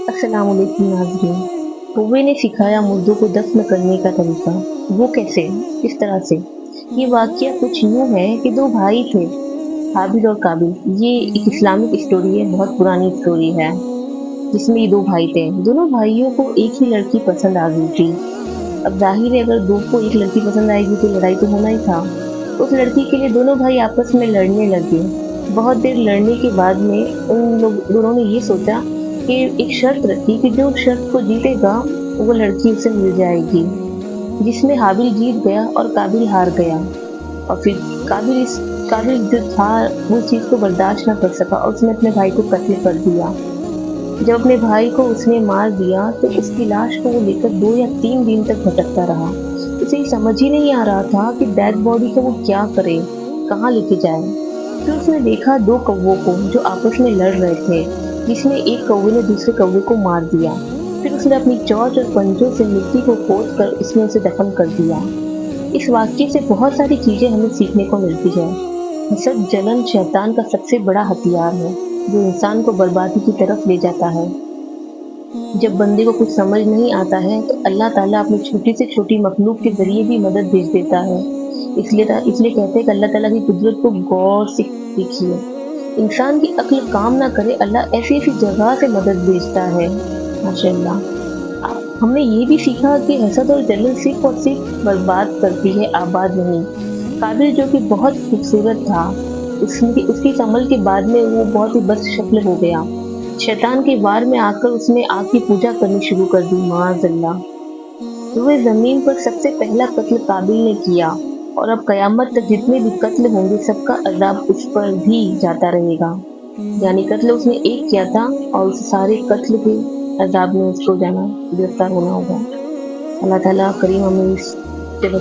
अस्सलाम वालेकुम नाज़रीन। कौवे ने सिखाया मुर्दों को दफ़न करने का तरीका। वो कैसे? किस तरह से? ये वाक़या कुछ यूँ है कि 2 भाई थे, हाबिल और काबिल। ये एक इस्लामिक स्टोरी है, बहुत पुरानी स्टोरी है, जिसमें ये 2 भाई थे। दोनों भाइयों को एक ही लड़की पसंद आ गई थी। अब ज़ाहिर है अगर 2 को एक लड़की पसंद आएगी तो लड़ाई तो होना ही था। उस लड़की के लिए दोनों भाई आपस में लड़ने लगे। बहुत देर लड़ने के बाद में उन लोग दोनों ने ये सोचा कि एक शर्त रखी कि जो शर्त को जीतेगा वो लड़की उसे मिल जाएगी। जिसमें हाबिल जीत गया और काबिल हार गया। और फिर काबिल जो था वो इस चीज़ को बर्दाश्त ना कर सका और उसने अपने भाई को कत्ल कर दिया। जब अपने भाई को उसने मार दिया तो उसकी लाश को वो लेकर 2 या 3 दिन तक भटकता रहा। उसे ये समझ ही नहीं आ रहा था कि डेड बॉडी को वो क्या करे, कहाँ लेके जाए। फिर उसने देखा 2 कौवों को जो आपस में लड़ रहे थे, जिसमें एक कौवे ने दूसरे कौवे को मार दिया। फिर उसने अपनी चोंच और पंजों से मिट्टी को खोद कर उसमें उसे दफन कर दिया। इस वाक़ये से बहुत सारी चीज़ें हमें सीखने को मिलती है। हसद, जलन शैतान का सबसे बड़ा हथियार है, जो इंसान को बर्बादी की तरफ ले जाता है। जब बंदे को कुछ समझ नहीं आता है तो अल्लाह ताला अपनी छोटी से छोटी मखलूक के ज़रिए भी मदद भेज देता है। इसलिए कहते हैं कि अल्लाह ताला की कुदरत को गौर से देखिए। इंसान की अक्ल काम ना करे, अल्लाह ऐसी-ऐसी जगह से मदद भेजता है। माशाअल्लाह। हमने ये भी सीखा कि हसद और जलन सिर्फ़ और सिर्फ़ बर्बाद करती है, आबाद नहीं। काबिल जो कि बहुत खूबसूरत था, उसके इस अमल के बाद में वो बहुत ही बदशक्ल हो गया। शैतान के वार में आकर उसने आग की पूजा करनी शुरू कर दी, माअज़ल्लाह। रुए ज़मीन पर सबसे पहला कत्ल काबिल ने किया और अब कयामत तक जितने भी कत्ल होंगे सबका अज़ाब उस पर भी जाता रहेगा। यानी कत्ल उसने एक किया था और उस सारे कत्ल के अज़ाब में उसको जाना गिरफ्तार होना होगा। अल्लाह ताला करीम हमें इस चलो